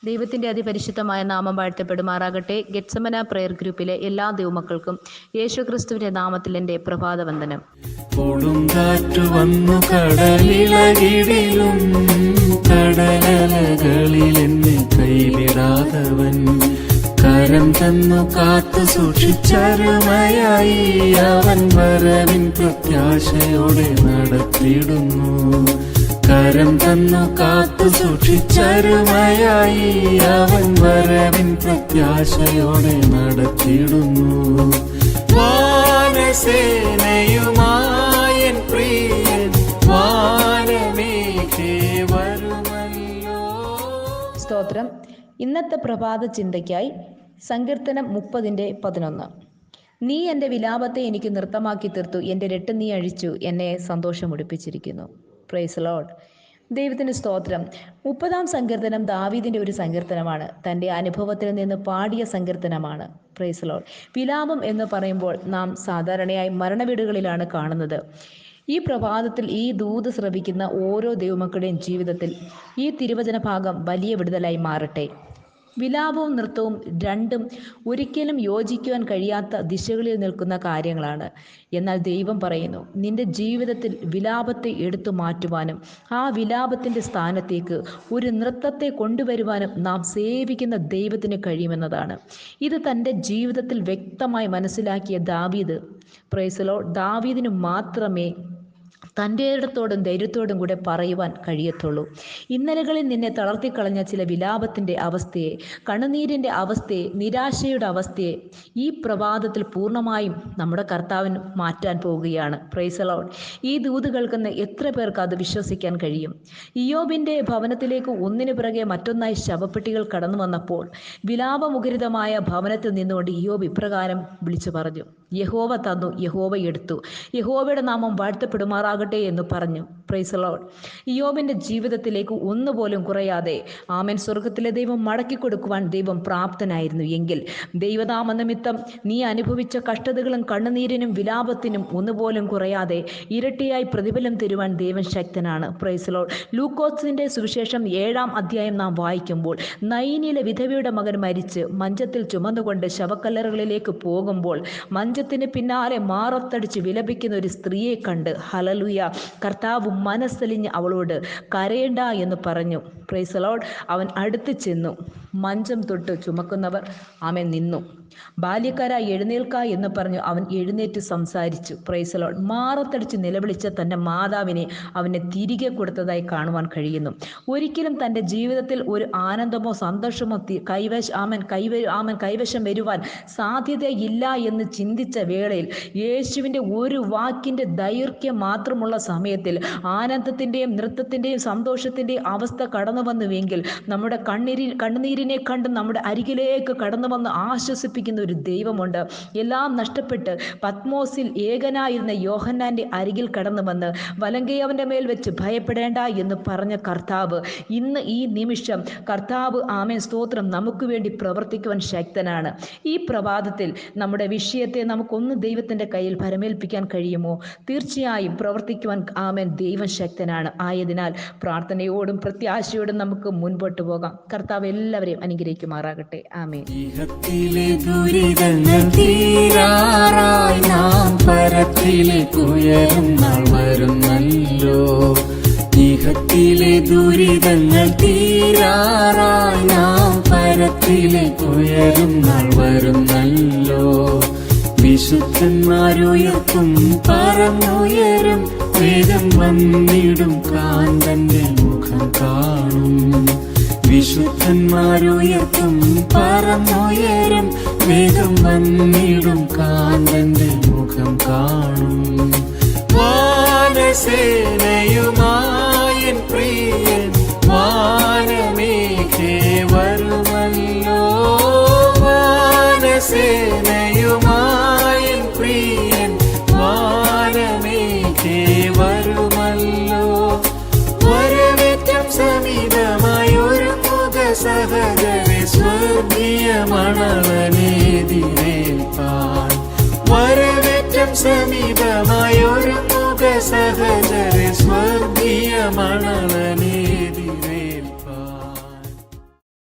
ദൈവത്തിൻ്റെ അതിപരിശുദ്ധമായ നാമം വാഴ്ത്തപ്പെടുമാറാകട്ടെ. ഗെത്സമന പ്രയർ ഗ്രൂപ്പിലെ എല്ലാ ദൈവമക്കൾക്കും യേശുക്രിസ്തുവിൻ്റെ നാമത്തിൽ എൻ്റെ പ്രഭാതവന്ദനം. കൊടുങ്കാറ്റു വന്നു കടലിളകിടിലും കടലലകളിൽ എന്നെ കൈവിടാതവൻ കരം തന്നു കാത്തു സൂക്ഷിച്ചരുമയായി അവൻ വരവിൻ പ്രത്യാശയോടെ നടത്തിയിടുന്നു. കരം തന്നു കാത്തു സൂക്ഷിച്ചരുമയായി അവൻ വരവിൻ പ്രത്യാശയോടെ നടത്തിയിടുന്നു. വാനസേനയുമായൻ പ്രിയൻ വാനമേഘേ വരുമല്ലോ. സ്തോത്രം. ഇന്നത്തെ പ്രഭാത ചിന്തയ്ക്കായി സങ്കീർത്തനം 30:11. നീ എൻ്റെ വിലാപത്തെ എനിക്ക് നൃത്തമാക്കി തീർത്തു, എൻ്റെ രട്ട് നീ അഴിച്ചു, എന്നെ സന്തോഷമുടിപ്പിച്ചിരിക്കുന്നു. Praise Lord. ദൈവത്തിന് സ്തോത്രം. 30-ാം സങ്കീർത്തനം ദാവീദിൻ്റെ ഒരു സങ്കീർത്തനമാണ്. തൻ്റെ അനുഭവത്തിൽ നിന്ന് പാടിയ സങ്കീർത്തനമാണ്. Praise Lord. വിലാപം എന്ന് പറയുമ്പോൾ നാം സാധാരണയായി മരണവീടുകളിലാണ് കാണുന്നത്. ഈ പ്രഭാതത്തിൽ ഈ ദൂത് ശ്രവിക്കുന്ന ഓരോ ദൈവമക്കളുടെയും ജീവിതത്തിൽ ഈ തിരുവചന ഭാഗം വലിയ വിടുതലായി മാറട്ടെ. വിലാപവും നൃത്തവും രണ്ടും ഒരിക്കലും യോജിക്കുവാൻ കഴിയാത്ത ദിശകളിൽ നിൽക്കുന്ന കാര്യങ്ങളാണ്. എന്നാൽ ദൈവം പറയുന്നു, നിന്റെ ജീവിതത്തിൽ വിലാപത്തെ എടുത്തു മാറ്റുവാനും ആ വിലാപത്തിൻ്റെ സ്ഥാനത്തേക്ക് ഒരു നൃത്തത്തെ കൊണ്ടുവരുവാനും നാം സേവിക്കുന്ന ദൈവത്തിന് കഴിയുമെന്നതാണ്. ഇത് തൻ്റെ ജീവിതത്തിൽ വ്യക്തമായി മനസ്സിലാക്കിയ ദാവീദ്, പ്രൈസ് ലോർഡ്, ദാവീദിന് മാത്രമേ തൻ്റെ ഇടത്തോടും ധൈര്യത്തോടും കൂടെ പറയുവാൻ കഴിയത്തുള്ളൂ. ഇന്നലകളിൽ നിന്നെ തളർത്തിക്കളഞ്ഞ ചില വിലാപത്തിൻ്റെ അവസ്ഥയെ, കണ്ണുനീരിൻ്റെ അവസ്ഥയെ, നിരാശയുടെ അവസ്ഥയെ ഈ പ്രഭാതത്തിൽ പൂർണ്ണമായും നമ്മുടെ കർത്താവിന് മാറ്റാൻ പോവുകയാണ്. Praise Lord. ഈ ദൂത് കേൾക്കുന്ന എത്ര പേർക്ക് അത് വിശ്വസിക്കാൻ കഴിയും? ഇയ്യോബിൻ്റെ ഭവനത്തിലേക്ക് ഒന്നിനു പിറകെ മറ്റൊന്നായി ശവപ്പെട്ടികൾ കടന്നു വന്നപ്പോൾ വിലാപമുഖരിതമായ ഭവനത്തിൽ നിന്നുകൊണ്ട് ഇയ്യോബ് ഇപ്രകാരം വിളിച്ചു പറഞ്ഞു, യഹോവ തന്നു, യഹോവ എടുത്തു, യഹോവയുടെ നാമം വാഴ്ത്തപ്പെടുമാറാകട്ടെ എന്ന് പറഞ്ഞു. Praise Lord. ഇയ്യോബിൻ്റെ ജീവിതത്തിലേക്ക് ഒന്നുപോലും കുറയാതെ ആമേൻ സ്വർഗത്തിലെ ദൈവം മടക്കി കൊടുക്കുവാൻ ദൈവം പ്രാപ്തനായിരുന്നു എങ്കിൽ ദൈവനാമ നിമിത്തം നീ അനുഭവിച്ച കഷ്ടതകളും കണ്ണുനീരിനും വിലാപത്തിനും ഒന്നുപോലും കുറയാതെ ഇരട്ടിയായി പ്രതിഫലം തരുവാൻ ദൈവം ശക്തനാണ്. Praise lord. ലൂക്കോസിൻ്റെ സുവിശേഷം 7-ാം അധ്യായം നാം വായിക്കുമ്പോൾ നയീനിലെ വിധവയുടെ മകൻ മരിച്ച് മഞ്ചത്തിൽ ചുമന്നുകൊണ്ട് ശവക്കല്ലറുകളിലേക്ക് പോകുമ്പോൾ മഞ്ചത്തിന് പിന്നാലെ മാറത്തടിച്ച് വിലപിക്കുന്ന ഒരു സ്ത്രീയെ കണ്ട് ഹല്ലേലൂയ, കർത്താവ് മനസ്സലിഞ്ഞ് അവളോട് കരയണ്ട എന്ന് പറഞ്ഞു. Praise Lord. അവൻ അടുത്ത് ചെന്നു. മഞ്ചം തൊട്ട് ചുമക്കുന്നവർ ആമേൻ നിന്നു. ബാല്യക്കാരായി എഴുന്നേൽക്ക എന്ന് പറഞ്ഞു അവൻ എഴുന്നേറ്റ് സംസാരിച്ചു. Praise Lord. മാറത്തടിച്ച് നിലവിളിച്ച തൻ്റെ മാതാവിനെ അവനെ തിരികെ കൊടുത്തതായി കാണുവാൻ കഴിയുന്നു. ഒരിക്കലും തൻ്റെ ജീവിതത്തിൽ ഒരു ആനന്ദമോ സന്തോഷമോ കൈവശം വരുവാൻ സാധ്യതയില്ല എന്ന് ചിന്തിച്ച വേളയിൽ യേശുവിൻ്റെ ഒരു വാക്കിൻ്റെ ദൈർഘ്യം മാത്രമുള്ള സമയത്തിൽ ആനന്ദത്തിൻ്റെയും നൃത്തത്തിൻ്റെയും സന്തോഷത്തിൻ്റെയും അവസ്ഥ കടന്നു വന്നുവെങ്കിൽ നമ്മുടെ കണ്ണുനീരിനെ കണ്ട് നമ്മുടെ അരികിലേക്ക് കടന്നു വന്ന് ആശ്വസിപ്പിക്കുന്ന ഒരു ദൈവമുണ്ട്. എല്ലാം നഷ്ടപ്പെട്ട് പത്മോസിൽ ഏകനായിരുന്ന യോഹന്നാൻ്റെ അരികിൽ കടന്നു വന്ന് വലങ്കൈ അവൻ്റെ മേൽ വെച്ച് ഭയപ്പെടേണ്ട എന്ന് പറഞ്ഞ കർത്താവ് ഇന്ന് ഈ നിമിഷം കർത്താവ് ആമേൻ സ്തോത്രം നമുക്ക് വേണ്ടി പ്രവർത്തിക്കുവാൻ ശക്തനാണ്. ഈ പ്രഭാതത്തിൽ നമ്മുടെ വിഷയത്തെ നമുക്കൊന്ന് ദൈവത്തിൻ്റെ കയ്യിൽ ഭരമേൽപ്പിക്കാൻ കഴിയുമോ? തീർച്ചയായും പ്രവർത്തിക്കുവാൻ ആമേൻ ദൈവം ശക്തനാണ്. ആയതിനാൽ പ്രാർത്ഥനയോടും പ്രത്യാശയോടും നമുക്ക് മുൻപോട്ട് പോകാം. കർത്താവ് എല്ലാവരെയും അനുഗ്രഹിക്കുമാറാകട്ടെ. ആമേൻ. ദുരിതങ്ങൾ തീരാറായി നാം പരത്തിലേക്ക് ഉയരുന്നാൾ വരുന്നല്ലോ. ഇഹത്തിലെ ദുരിതങ്ങൾ തീരാറായി നാം പരത്തിലേക്ക് ഉയരുന്നാൾ വരുന്നല്ലോ. വിശുദ്ധന്മാരുയർക്കും പറന്നുയരും, വേഗം വന്നിടും കാന്തന്റെ മുഖം കാണും. വിശുദ്ധന്മാരുയർക്കും പറന്നുയരും, വേഗം വന്നിടും കാന്തന്റെ മുഖം കാണും. വാനസേനയുമായൻ പ്രിയൻ വാനമേഘേ വരുമല്ലോ. വാനസേനയുമായൻ പ്രിയൻ വാനമേഘേ വരുമല്ലോ. വരവേറ്റം സമീപമായൊരു സഹജരെ സ്വർഗീയ മണവനെതിരേൽപ്പാൻ. വരവേറ്റം സമീപമായൊരു സഹജരെ സ്വർഗീയ മണവനെതിരെ